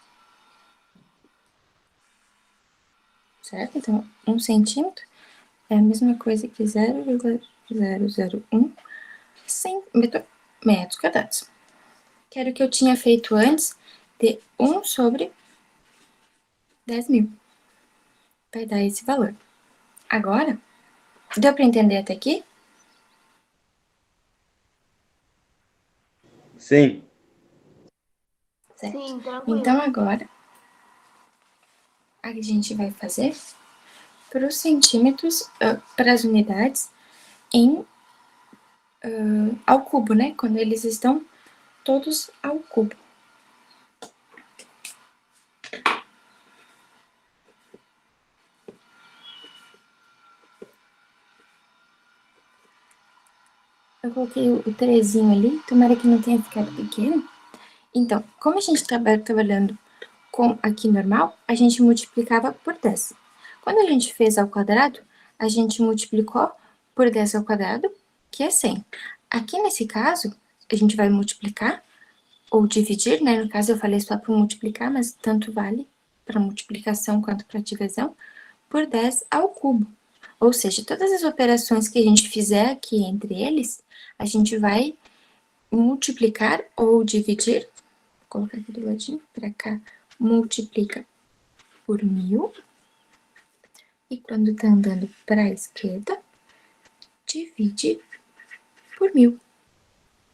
Certo? Então, 1 centímetro é a mesma coisa que 0,001 metros quadrados. Que era o que eu tinha feito antes de 1 sobre 10.000. Vai dar esse valor. Agora, deu para entender até aqui? Sim. Certo. Sim, tranquilo. Então, agora, a gente vai fazer para os centímetros, para as unidades ao cubo, né? Quando eles estão todos ao cubo. Eu coloquei o 3zinho ali, tomara que não tenha ficado pequeno. Então, como a gente está trabalhando com aqui normal, a gente multiplicava por 10. Quando a gente fez ao quadrado, a gente multiplicou por 10 ao quadrado, que é 100. Aqui nesse caso, a gente vai multiplicar ou dividir, né? No caso eu falei só para multiplicar, mas tanto vale para multiplicação quanto para divisão, por 10 ao cubo. Ou seja, todas as operações que a gente fizer aqui entre eles, a gente vai multiplicar ou dividir, vou colocar aqui do ladinho para cá, multiplica por 1000, E quando tá andando para a esquerda, divide por 1000.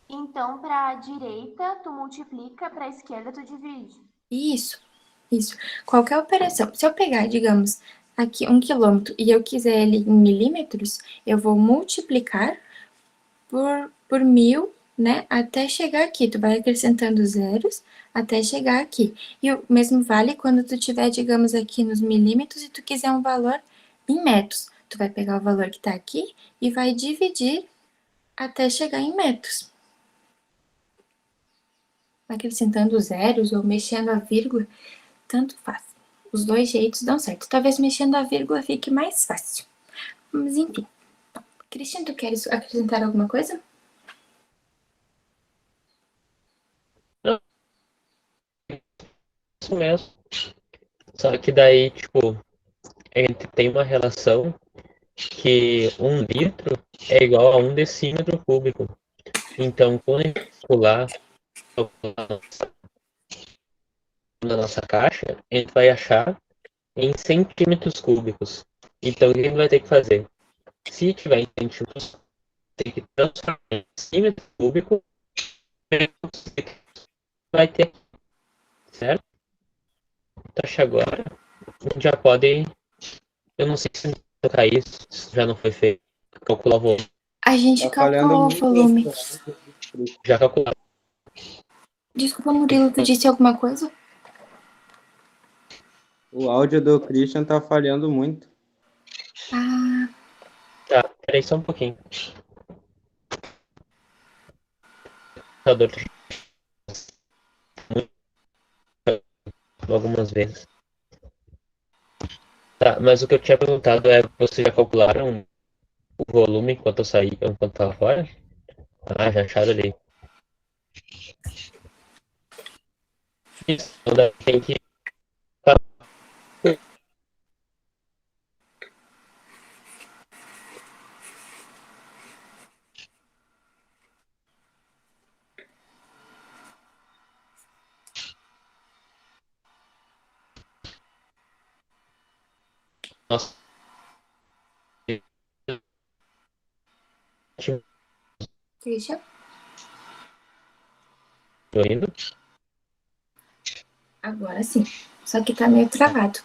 Então, para a direita, tu multiplica, para a esquerda, tu divide. Isso. Qualquer operação. Se eu pegar, digamos, aqui 1 quilômetro e eu quiser ele em milímetros, eu vou multiplicar por 1000, né, até chegar aqui. Tu vai acrescentando zeros até chegar aqui. E o mesmo vale quando tu tiver, digamos, aqui nos milímetros e tu quiser um valor em metros. Tu vai pegar o valor que tá aqui e vai dividir até chegar em metros. Acrescentando zeros ou mexendo a vírgula, tanto faz. Os dois jeitos dão certo. Talvez mexendo a vírgula fique mais fácil. Mas enfim. Cristian, tu queres acrescentar alguma coisa? Isso mesmo. Só que daí, tipo, a gente tem uma relação que 1 litro é igual a 1 decímetro cúbico. Então, quando a gente calcular na nossa caixa, a gente vai achar em centímetros cúbicos. Então, o que a gente vai ter que fazer? Se tiver em centímetros, tem que transformar em decímetro cúbico, vai ter, certo? Então, acho que agora a gente já pode. Eu não sei se tocar isso, se já não foi feito. Calcular o volume. A gente Tá falhando calculou o muito volume. esse áudio. Já calcular. Desculpa, Murilo, tu disse alguma coisa? O áudio do Christian tá falhando muito. Ah, Tá, peraí só um pouquinho. Computador algumas vezes. Tá, mas o que eu tinha perguntado é, vocês já calcularam o volume enquanto eu saí, enquanto tava fora? Ah, já acharam ali. Isso, então tem que. Nossa. Christian? Tô indo. Agora sim. Só que tá meio travado.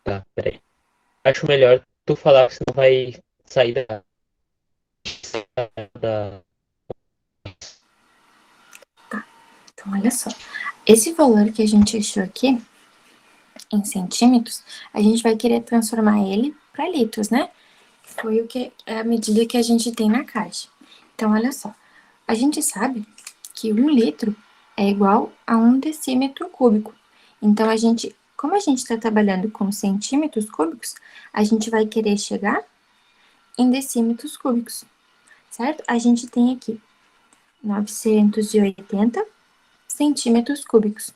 Tá, peraí. Acho melhor tu falar, que senão vai sair da. Então, olha só. Esse valor que a gente achou aqui, em centímetros, a gente vai querer transformar ele para litros, né? Foi o que é a medida que a gente tem na caixa. Então, olha só. A gente sabe que 1 litro é igual a 1 decímetro cúbico. Então, como a gente está trabalhando com centímetros cúbicos, a gente vai querer chegar em decímetros cúbicos, certo? A gente tem aqui 980 centímetros cúbicos.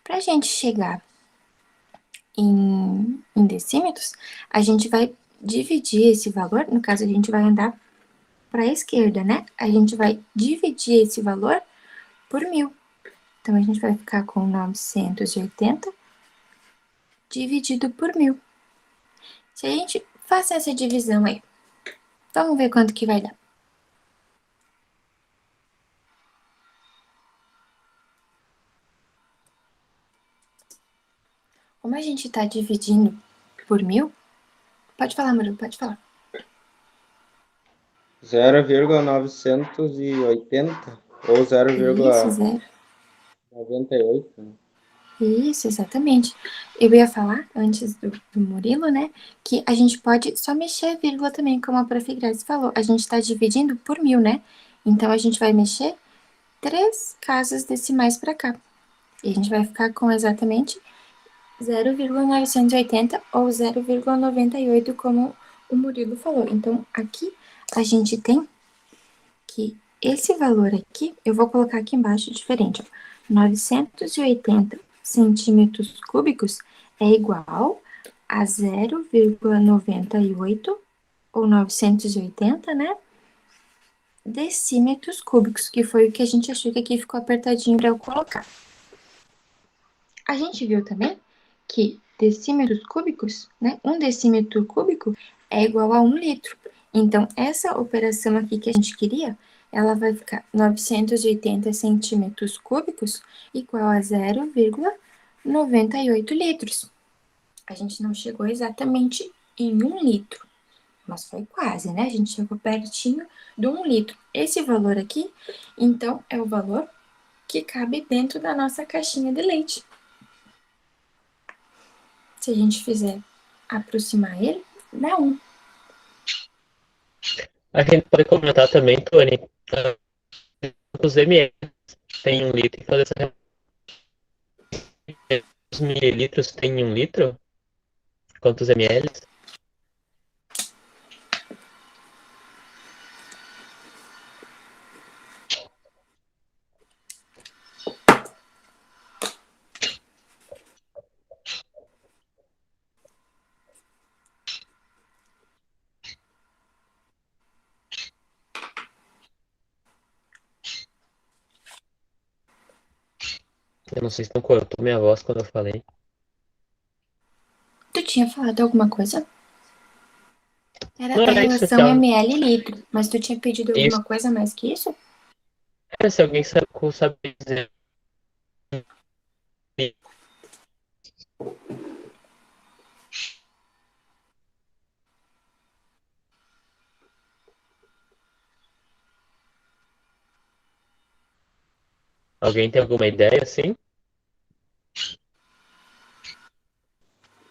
Para a gente chegar em decímetros, a gente vai dividir esse valor, no caso, a gente vai andar para a esquerda, né? A gente vai dividir esse valor por 1000. Então, a gente vai ficar com 980 dividido por 1000. Se a gente faz essa divisão aí, vamos ver quanto que vai dar. Como a gente está dividindo por 1000, pode falar, Murilo, pode falar. 0,980 ou Isso, 0,98. zero. Isso, exatamente. Eu ia falar, antes do Murilo, né, que a gente pode só mexer a vírgula também, como a prof. Grazi falou. A gente está dividindo por 1000, né? Então, a gente vai mexer 3 casas decimais para cá. E a gente vai ficar com exatamente 0,980 ou 0,98, como o Murilo falou. Então, aqui a gente tem que esse valor aqui, eu vou colocar aqui embaixo diferente, ó, 980 centímetros cúbicos é igual a 0,98 ou 980, né? Decímetros cúbicos, que foi o que a gente achou que aqui ficou apertadinho para eu colocar. A gente viu também que decímetros cúbicos, né? 1 decímetro cúbico é igual a 1 litro. Então, essa operação aqui que a gente queria, ela vai ficar 980 centímetros cúbicos igual a 0,98 litros. A gente não chegou exatamente em 1 litro, mas foi quase, né? A gente chegou pertinho de 1 litro. Esse valor aqui, então, é o valor que cabe dentro da nossa caixinha de leite. Se a gente fizer aproximar ele, dá 1. A gente pode comentar também, Tony, quantos ml tem 1 litro e fazer essa quantos mililitros tem 1 litro? Quantos ml? Eu não sei se não cortou minha voz quando eu falei. Tu tinha falado alguma coisa? Era Não, a era isso, relação então. ml e litro, mas tu tinha pedido Isso. alguma coisa mais que isso? Se alguém sabe dizer. Alguém tem alguma ideia, assim?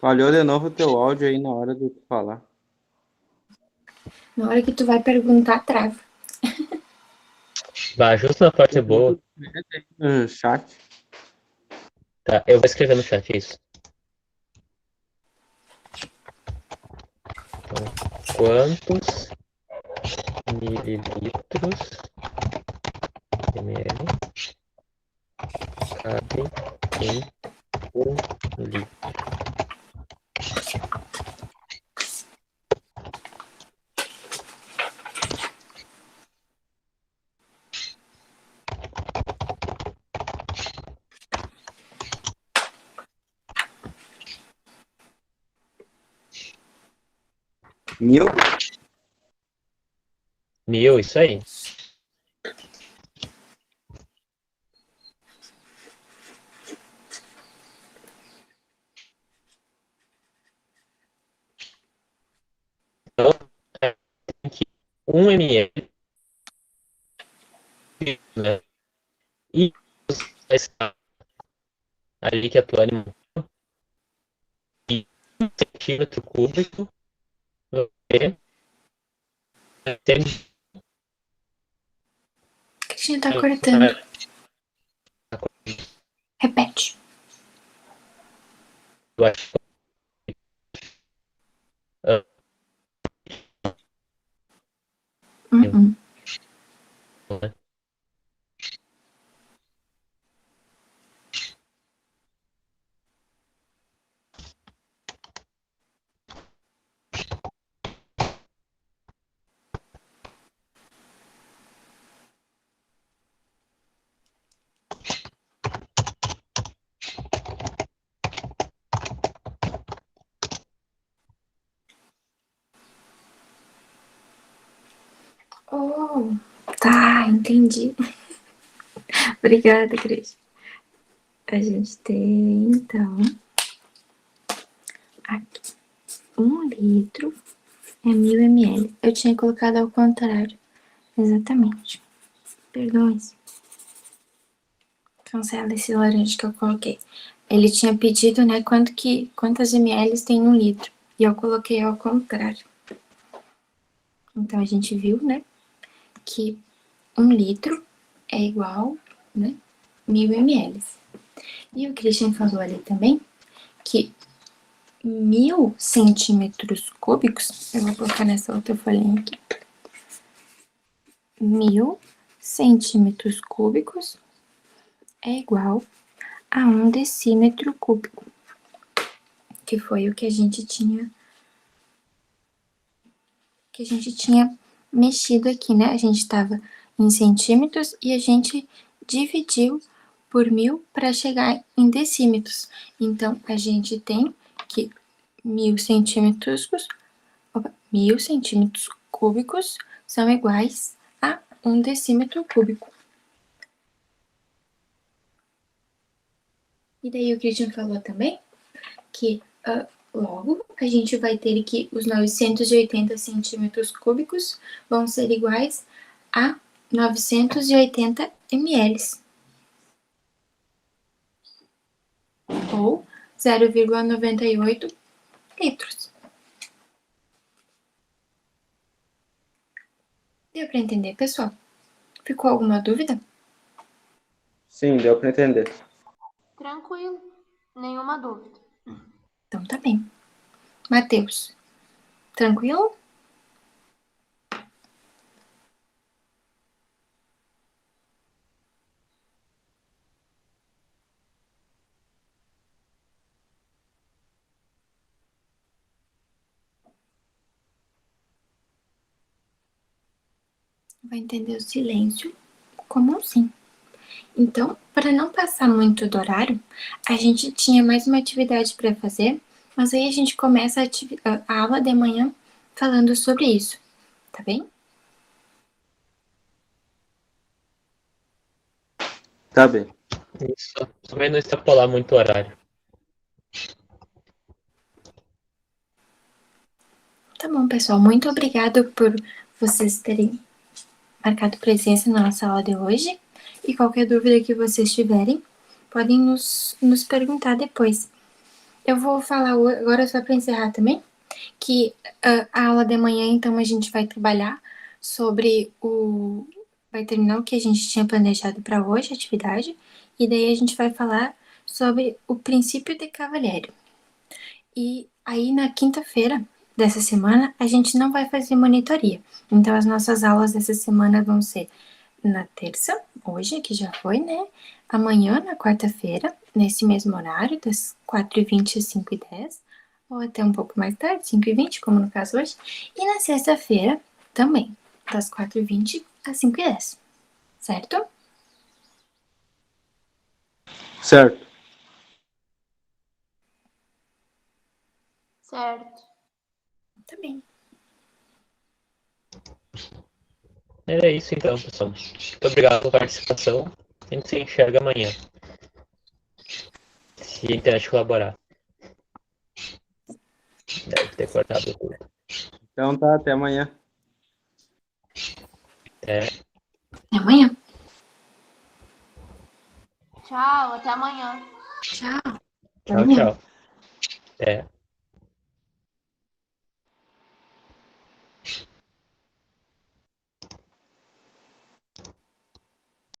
Falhou de novo o teu áudio aí na hora de tu falar. Na hora que tu vai perguntar, trava. Vá, justo na parte boa. No chat. Tá, eu vou escrever no chat isso. Então, quantos mililitros ml cabem em 1 litro? Mil? 1000, isso aí. Então, tem que 1 ml, né? E essa ali que a Tuane montou, e 1 centímetro cúbico, tem Cristina tá cortando. Repete. eu acho Uhum. né? Oh, tá, entendi. Obrigada, Cris. A gente tem, então, aqui, 1 litro é 1000 ml. Eu tinha colocado ao contrário. Exatamente. Perdoe-se. Cancela esse laranja que eu coloquei. Ele tinha pedido, né, quantas ml tem 1 litro. E eu coloquei ao contrário. Então, a gente viu, né, que 1 litro é igual, né, 1000 ml. E o Christian falou ali também que 1000 centímetros cúbicos, eu vou colocar nessa outra folhinha aqui, 1000 centímetros cúbicos é igual a 1 decímetro cúbico, que foi o que a gente tinha mexido aqui, né? A gente estava em centímetros e a gente dividiu por 1000 para chegar em decímetros. Então, a gente tem que 1.000 centímetros cúbicos são iguais a 1 decímetro cúbico. E daí o Christian falou também que logo a gente vai ter que os 980 centímetros cúbicos vão ser iguais a 980 ml. Ou 0,98 litros. Deu para entender, pessoal? Ficou alguma dúvida? Sim, deu para entender. Tranquilo. Nenhuma dúvida. Então tá bem. Matheus, tranquilo? Vai entender o silêncio como um sim. Então, para não passar muito do horário, a gente tinha mais uma atividade para fazer, mas aí a gente começa a aula de manhã falando sobre isso, tá bem? Tá bem. Isso. Também não extrapolar muito o horário. Tá bom, pessoal. Muito obrigada por vocês terem marcado presença na nossa aula de hoje. E qualquer dúvida que vocês tiverem, podem nos perguntar depois. Eu vou falar agora, só para encerrar também, que a aula de manhã, então, a gente vai trabalhar sobre vai terminar o que a gente tinha planejado para hoje, a atividade, e daí a gente vai falar sobre o princípio de Cavalieri. E aí, na quinta-feira dessa semana, a gente não vai fazer monitoria. Então, as nossas aulas dessa semana vão ser na terça, hoje, que já foi, né? Amanhã, na quarta-feira, nesse mesmo horário, das 4h20 às 5h10, ou até um pouco mais tarde, 5h20, como no caso hoje. E na sexta-feira, também, das 4h20 às 5h10. Certo? Certo. Certo. Tá bem. Era isso então, pessoal. Muito obrigado pela participação. A gente se enxerga amanhã. Se a internet colaborar. Deve ter cortado tudo. Então tá, até amanhã. Até amanhã. Tchau, até amanhã. Tchau. Tchau, tchau. Até.